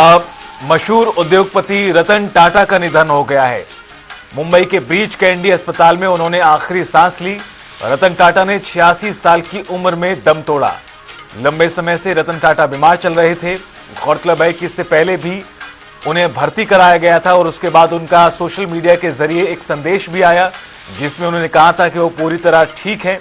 अब मशहूर उद्योगपति रतन टाटा का निधन हो गया है। मुंबई के ब्रीच कैंडी अस्पताल में उन्होंने आखिरी सांस ली। रतन टाटा ने 86 साल की उम्र में दम तोड़ा। लंबे समय से रतन टाटा बीमार चल रहे थे। गौरतलब है कि इससे पहले भी उन्हें भर्ती कराया गया था और उसके बाद उनका सोशल मीडिया के जरिए एक संदेश भी आया जिसमें उन्होंने कहा था कि वो पूरी तरह ठीक है।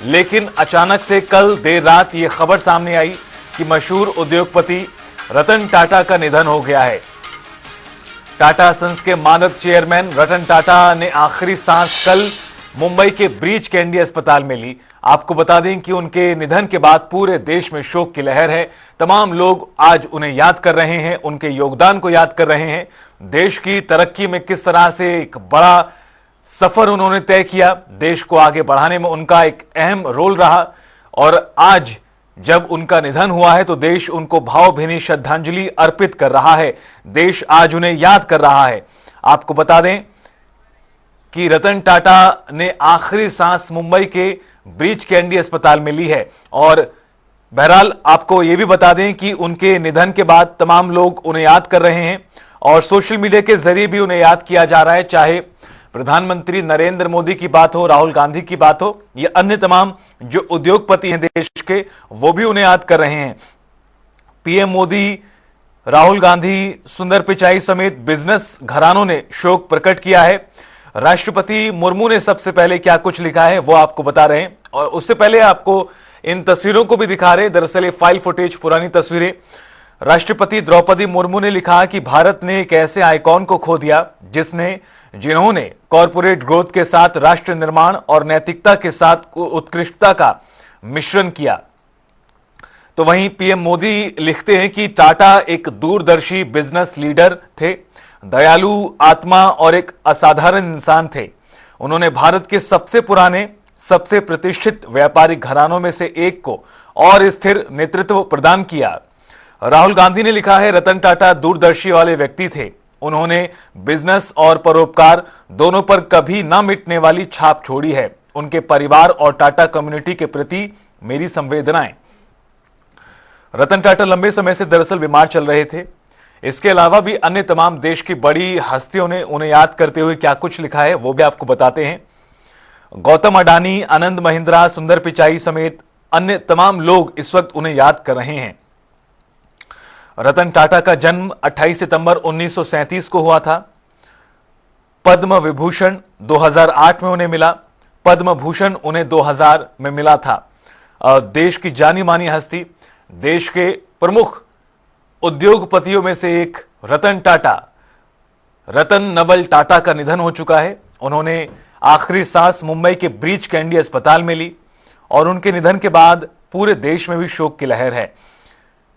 लेकिन अचानक से कल देर रात ये खबर सामने आई कि मशहूर उद्योगपति रतन टाटा का निधन हो गया है। टाटा सन्स के मानद चेयरमैन रतन टाटा ने आखिरी सांस कल मुंबई के ब्रीच कैंडी अस्पताल में ली। आपको बता दें कि उनके निधन के बाद पूरे देश में शोक की लहर है। तमाम लोग आज उन्हें याद कर रहे हैं, उनके योगदान को याद कर रहे हैं। देश की तरक्की में किस तरह से एक बड़ा सफर उन्होंने तय किया, देश को आगे बढ़ाने में उनका एक अहम रोल रहा। और आज जब उनका निधन हुआ है तो देश उनको भावभीनी श्रद्धांजलि अर्पित कर रहा है। देश आज उन्हें याद कर रहा है। आपको बता दें कि रतन टाटा ने आखिरी सांस मुंबई के ब्रीच कैंडी अस्पताल में ली है। और बहरहाल आपको यह भी बता दें कि उनके निधन के बाद तमाम लोग उन्हें याद कर रहे हैं और सोशल मीडिया के जरिए भी उन्हें याद किया जा रहा है। चाहे प्रधानमंत्री नरेंद्र मोदी की बात हो, राहुल गांधी की बात हो या अन्य तमाम जो उद्योगपति हैं देश के, वो भी उन्हें याद कर रहे हैं। पीएम मोदी, राहुल गांधी, सुंदर पिचाई समेत बिजनेस घरानों ने शोक प्रकट किया है। राष्ट्रपति मुर्मू ने सबसे पहले क्या कुछ लिखा है वो आपको बता रहे हैं और उससे पहले आपको इन तस्वीरों को भी दिखा रहे हैं। दरअसल ये फाइल फुटेज, पुरानी तस्वीरें। राष्ट्रपति द्रौपदी मुर्मू ने लिखा कि भारत ने एक ऐसे आइकॉन को खो दिया जिन्होंने कॉरपोरेट ग्रोथ के साथ राष्ट्र निर्माण और नैतिकता के साथ उत्कृष्टता का मिश्रण किया। तो वहीं पीएम मोदी लिखते हैं कि टाटा एक दूरदर्शी बिजनेस लीडर थे, दयालु आत्मा और एक असाधारण इंसान थे। उन्होंने भारत के सबसे पुराने, सबसे प्रतिष्ठित व्यापारिक घरानों में से एक को और स्थिर नेतृत्व प्रदान किया। राहुल गांधी ने लिखा है, रतन टाटा दूरदर्शी वाले व्यक्ति थे। उन्होंने बिजनेस और परोपकार दोनों पर कभी ना मिटने वाली छाप छोड़ी है। उनके परिवार और टाटा कम्युनिटी के प्रति मेरी संवेदनाएं। रतन टाटा लंबे समय से दरअसल बीमार चल रहे थे। इसके अलावा भी अन्य तमाम देश की बड़ी हस्तियों ने उन्हें याद करते हुए क्या कुछ लिखा है वो भी आपको बताते हैं। गौतम अडानी, आनंद महिंद्रा, सुंदर पिचाई समेत अन्य तमाम लोग इस वक्त उन्हें याद कर रहे हैं। रतन टाटा का जन्म 28 सितंबर 1937 को हुआ था। पद्म विभूषण 2008 में उन्हें मिला। पद्म भूषण उन्हें 2000 में मिला था। देश की जानी मानी हस्ती, देश के प्रमुख उद्योगपतियों में से एक रतन टाटा, रतन नवल टाटा का निधन हो चुका है। उन्होंने आखिरी सांस मुंबई के ब्रीच कैंडी अस्पताल में ली और उनके निधन के बाद पूरे देश में भी शोक की लहर है।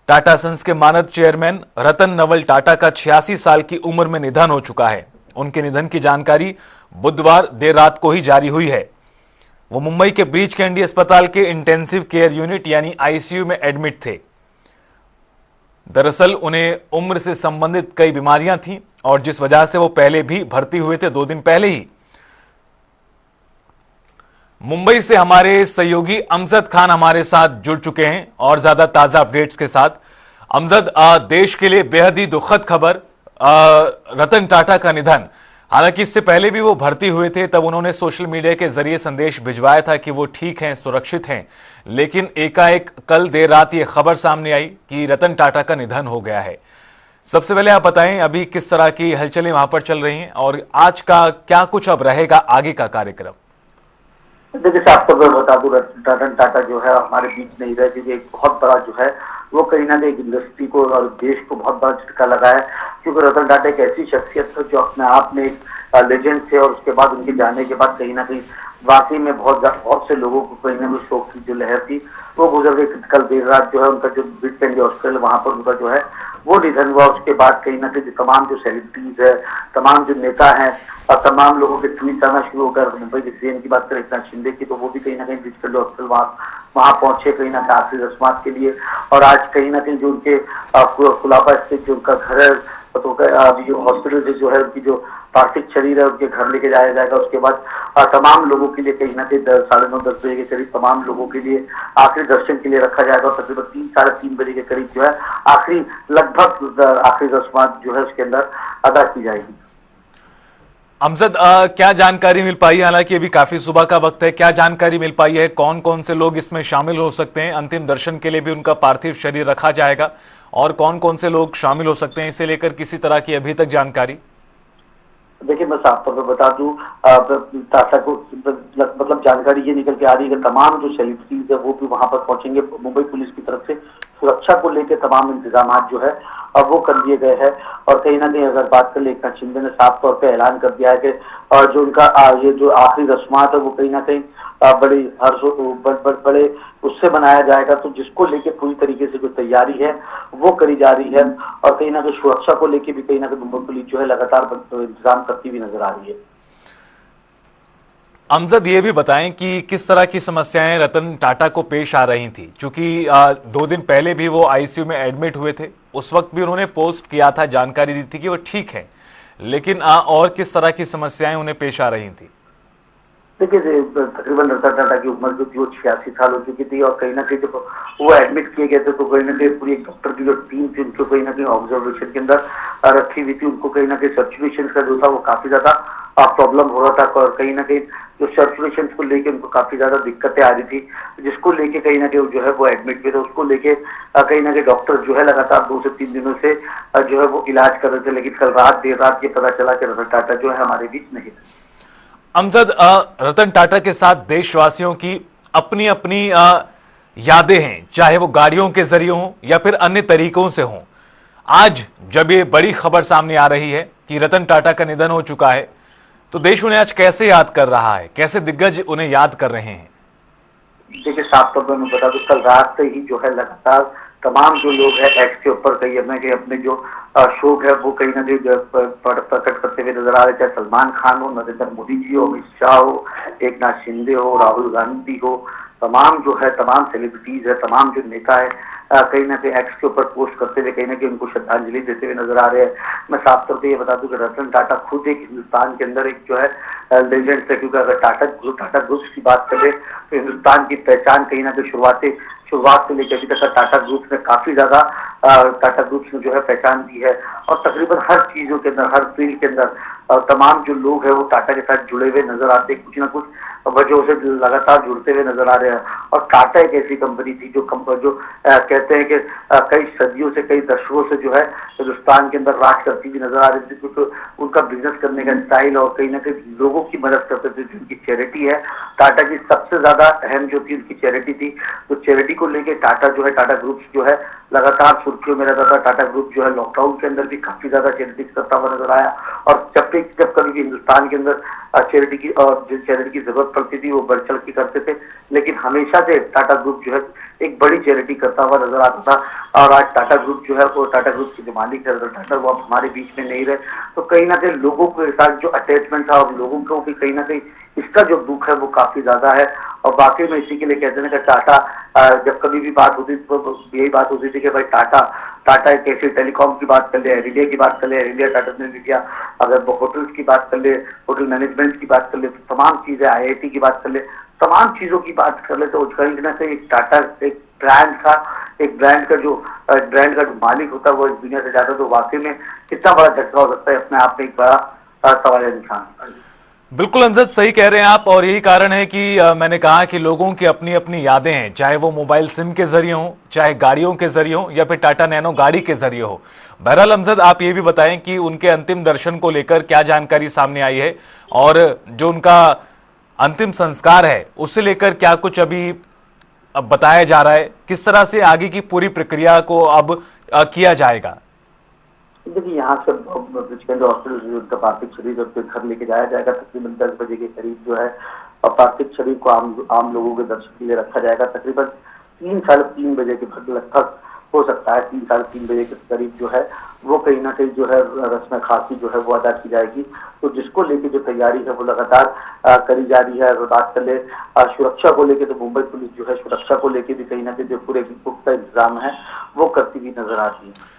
टाटा सन्स के मानद चेयरमैन रतन नवल टाटा का 86 साल की उम्र में निधन हो चुका है। उनके निधन की जानकारी बुधवार देर रात को ही जारी हुई है। वो मुंबई के ब्रीच कैंडी अस्पताल के इंटेंसिव केयर यूनिट यानी आईसीयू में एडमिट थे। दरअसल उन्हें उम्र से संबंधित कई बीमारियां थीं और जिस वजह से वो पहले भी भर्ती हुए थे 2 दिन पहले ही। मुंबई से हमारे सहयोगी अमजद खान हमारे साथ जुड़ चुके हैं और ज्यादा ताजा अपडेट्स के साथ। अमजद, देश के लिए बेहद ही दुखद खबर, रतन टाटा का निधन। हालांकि इससे पहले भी वो भर्ती हुए थे, तब उन्होंने सोशल मीडिया के जरिए संदेश भिजवाया था कि वो ठीक हैं, सुरक्षित हैं। लेकिन एकाएक कल देर रात ये खबर सामने आई कि रतन टाटा का निधन हो गया है। सबसे पहले आप बताएं अभी किस तरह की हलचलें वहां पर चल रही हैं और आज का क्या कुछ अब रहेगा आगे का कार्यक्रम। देखिए, आपको मैं बता दूं, रतन टाटा जो है हमारे बीच नहीं रहे, क्योंकि एक बहुत बड़ा जो है वो कहीं ना कहीं इंडस्ट्री को और देश को बहुत बड़ा झटका लगा है। क्योंकि रतन टाटा एक ऐसी शख्सियत है जो अपने आप में एक लेजेंड थे और उसके बाद उनके जाने के बाद कहीं ना कहीं वाकई में बहुत से लोगों को कहीं ना कहीं शोक की जो लहर थी वो गुजर गई। कल देर रात जो है उनका जो ब्रीच कैंडी हॉस्पिटल वहां पर उनका जो है वो निधन हुआ। उसके बाद कहीं ना कहीं तमाम जो सेलिब्रिटीज है, तमाम जो नेता हैं और तमाम लोगों के ट्वीट आना शुरू होकर, मुंबई के सीएम की बात करें एकनाथ शिंदे की, तो वो भी कहीं ना कहीं ब्रीच कैंडी हॉस्पिटल वहां पहुंचे कहीं ना कहीं आखिरी रस्मात के लिए। और आज कहीं ना कहीं जो उनके कुलाबा स्थित जो उनका घर है अभी हॉस्पिटल से जो है उनकी जो पार्थिव शरीर है उनके घर लेके जाया जाएगा। उसके बाद तमाम लोगों के लिए कहीं ना कहीं 9:30-10 बजे के करीब तमाम लोगों के लिए आखिरी दर्शन के लिए रखा जाएगा और तकरीबन 3-3:30 बजे के करीब जो है आखिरी लगभग आखिरी रस्मात जो है उसके अंदर अदा की जाएगी। अमजद, क्या जानकारी मिल पाई है? हालांकि अभी काफी सुबह का वक्त है, क्या जानकारी मिल पाई है? कौन कौन से लोग इसमें शामिल हो सकते हैं? अंतिम दर्शन के लिए भी उनका पार्थिव शरीर रखा जाएगा और कौन कौन से लोग शामिल हो सकते हैं, इसे लेकर किसी तरह की अभी तक जानकारी? देखिए मैं साफ तौर पर बता दूं, टाटा को मतलब जानकारी ये निकल के आ रही है कि तमाम जो सेलिब्रिटीज है वो भी वहां पर पहुंचेंगे। मुंबई पुलिस की तरफ से सुरक्षा को लेकर तमाम इंतजाम जो है अब वो कर दिए गए हैं। और कहीं ना कहीं अगर बात कर ले, एकनाथ शिंदे ने साफ तौर पे ऐलान कर दिया है कि जो उनका ये जो आखिरी रस्मात है वो कहीं ना कहीं बड़ी बड़े उससे बनाया जाएगा। तो जिसको लेके पूरी तरीके से जो तैयारी है वो करी जा रही है और कहीं ना कहीं सुरक्षा को लेके भी कहीं ना कहीं मुंबई पुलिस जो है लगातार इंतजाम करती हुई नजर आ रही है। अमजद, ये भी बताएं कि किस तरह की समस्याएं रतन टाटा को पेश आ रही थी, क्योंकि 2 दिन पहले भी वो आईसीयू में एडमिट हुए थे। उस वक्त भी उन्होंने पोस्ट किया था, जानकारी दी थी कि वो ठीक है, लेकिन और किस तरह की समस्याएं उन्हें पेश आ रही थी? देखिए तकरीबन रतन टाटा की उम्र जो थी वो 86 साल हो चुकी थी और कहीं ना कहीं जब वो एडमिट किए गए थे तो कहीं ना कहीं पूरी एक डॉक्टर की जो टीम थी उनको कहीं ना कहीं ऑब्जर्वेशन के अंदर रखी हुई थी। उनको कहीं ना कहीं सर्कुलेशन का जो था वो काफी ज्यादा प्रॉब्लम हो रहा था और कहीं ना कहीं जो सर्कुलेशन को लेके उनको काफी ज्यादा दिक्कतें आ रही थी, जिसको लेके कहीं ना कहीं जो है वो एडमिट हुए थे। उसको लेके कहीं ना कहीं डॉक्टर जो है लगातार 2 से 3 दिनों से जो है वो इलाज कर रहे थे, लेकिन कल देर रात ये पता चला कि रतन टाटा जो है हमारे बीच नहीं थे। अमजद, रतन टाटा के साथ देशवासियों की अपनी अपनी यादें हैं, चाहे वो गाड़ियों के जरिए हों या फिर अन्य तरीकों से हों। आज जब ये बड़ी खबर सामने आ रही है कि रतन टाटा का निधन हो चुका है, तो देश उन्हें आज कैसे याद कर रहा है? कैसे दिग्गज उन्हें याद कर रहे हैं? देखिए साफ तौर पर मैं बता दूं, कल रात से ही जो है लगातार तमाम जो लोग हैं एक्स के ऊपर कहीं ना कहीं अपने जो शोक है वो कहीं ना कहीं प्रकट करते हुए नजर आ रहे, चाहे सलमान खान हो, नरेंद्र मोदी जी हो, अमित शाह हो, एकनाथ शिंदे हो, राहुल गांधी हो, तमाम जो है तमाम सेलिब्रिटीज है, तमाम जो नेता है कहीं ना कहीं एक्स के ऊपर पोस्ट करते हुए कहीं ना कहीं उनको श्रद्धांजलि देते हुए नजर आ रहे हैं। मैं साफ तौर पर ये बता दूं कि रतन टाटा खुद एक हिंदुस्तान के अंदर एक जो है लेजेंड है, क्योंकि अगर टाटा ग्रुप की बात करें तो हिंदुस्तान की पहचान कहीं ना कहीं शुरुआत से लेकर अभी तक टाटा ग्रुप ने काफी ज्यादा टाटा ग्रुप ने जो है पहचान दी है और तकरीबन हर चीजों के अंदर, हर फील्ड के अंदर तमाम जो लोग हैं वो टाटा के साथ जुड़े हुए नजर आते हैं, कुछ ना कुछ वजहों से लगातार जुड़ते हुए नजर आ रहे हैं। और टाटा एक ऐसी कंपनी थी जो कहते हैं कि कई सदियों से, कई दशकों से जो है हिंदुस्तान के अंदर राज करती हुई नजर आ रही थी, क्योंकि उनका बिजनेस करने का स्टाइल और कहीं ना कहीं लोगों की मदद करते थे। जो उनकी चैरिटी है टाटा की, सबसे ज्यादा अहम जो थी उनकी चैरिटी थी। तो चैरिटी को लेके टाटा जो है, टाटा ग्रुप जो है लगातार सुर्खियों में रहता था। टाटा ग्रुप जो है लॉकडाउन के अंदर भी काफी ज्यादा चैरिटी करता हुआ नजर आया और जब कभी भी हिंदुस्तान के अंदर चैरिटी की और जिस चैरिटी की जरूरत पड़ती थी वो बढ़ चढ़ के करते थे। लेकिन हमेशा से टाटा ग्रुप जो है एक बड़ी चैरिटी करता हुआ नजर आता था। और आज टाटा ग्रुप जो है वो, टाटा ग्रुप के जो मालिक है रतन टाटा, वो अब हमारे बीच में नहीं रहे। तो कहीं ना कहीं लोगों के साथ जो अटैचमेंट था और लोगों को भी कहीं ना कहीं इसका जो दुख है वो काफी ज्यादा है। और बाकी में इसी के लिए कहते हैं कि टाटा जब कभी भी बात होती तो यही बात होती थी कि भाई टाटा एक ऐसी टेलीकॉम की बात कर ले, एयर इंडिया की बात कर ले, एयर इंडिया टाटा ने लिया, अगर वो होटल्स की बात कर ले, होटल मैनेजमेंट की बात कर ले, तो तमाम चीजें, आईआईटी की बात कर ले, तमाम चीजों की बात कर ले, तो कहीं ना कहीं एक टाटा एक ब्रांड का जो मालिक होता है वो इस दुनिया से जाता है। तो वाकई में कितना बड़ा झटका हो सकता है, अपने आप में एक बड़ा सवाल है निशान। बिल्कुल अमजद, सही कह रहे हैं आप, और यही कारण है कि मैंने कहा कि लोगों की अपनी अपनी यादें हैं, चाहे वो मोबाइल सिम के जरिए हो, चाहे गाड़ियों के जरिए हो या फिर टाटा नैनो गाड़ी के जरिए हो। बहरहाल अमजद, आप ये भी बताएं कि उनके अंतिम दर्शन को लेकर क्या जानकारी सामने आई है और जो उनका अंतिम संस्कार है उसे लेकर क्या कुछ अभी अब बताया जा रहा है, किस तरह से आगे की पूरी प्रक्रिया को अब किया जाएगा? देखिए यहाँ से ब्रिजगंज हॉस्पिटल से उनका पार्थिव शरीर उनके घर लेके जाया जाएगा। तकरीबन 10 बजे के करीब जो है और पार्थिव शरीर को आम लोगों के दर्शन के लिए रखा जाएगा। तकरीबन 3-3:30 बजे के लगभग हो सकता है, 3-3:30 बजे के करीब जो है वो कहीं ना कहीं जो है रस्म खासी जो है वो अदा की जाएगी। तो जिसको लेके जो तैयारी है वो लगातार करी जा रही है। अगर बात कर ले सुरक्षा को लेके, तो मुंबई पुलिस जो है सुरक्षा को लेके भी कहीं ना कहीं जो पूरे पुख्ता इंतजाम है वो करती हुई नजर आती है।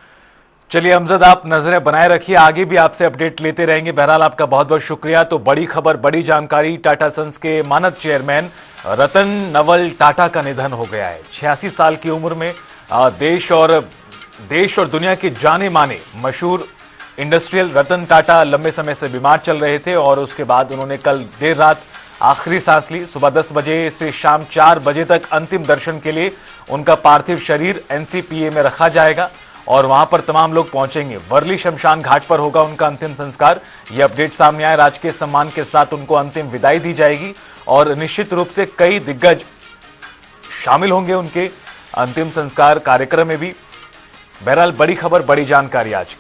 चलिए अमजद, आप नजरें बनाए रखिए, आगे भी आपसे अपडेट लेते रहेंगे। बहरहाल आपका बहुत बहुत शुक्रिया। तो बड़ी खबर, बड़ी जानकारी, टाटा सन्स के मानद चेयरमैन रतन नवल टाटा का निधन हो गया है। 86 साल की उम्र में देश और दुनिया के जाने माने मशहूर इंडस्ट्रियल रतन टाटा लंबे समय से बीमार चल रहे थे और उसके बाद उन्होंने कल देर रात आखिरी सांस ली। सुबह 10 बजे से शाम 4 बजे तक अंतिम दर्शन के लिए उनका पार्थिव शरीर एनसीपीए में रखा जाएगा और वहां पर तमाम लोग पहुंचेंगे। वर्ली शमशान घाट पर होगा उनका अंतिम संस्कार। यह अपडेट सामने आया। राजकीय सम्मान के साथ उनको अंतिम विदाई दी जाएगी और निश्चित रूप से कई दिग्गज शामिल होंगे उनके अंतिम संस्कार कार्यक्रम में भी। बहरहाल बड़ी खबर, बड़ी जानकारी आज।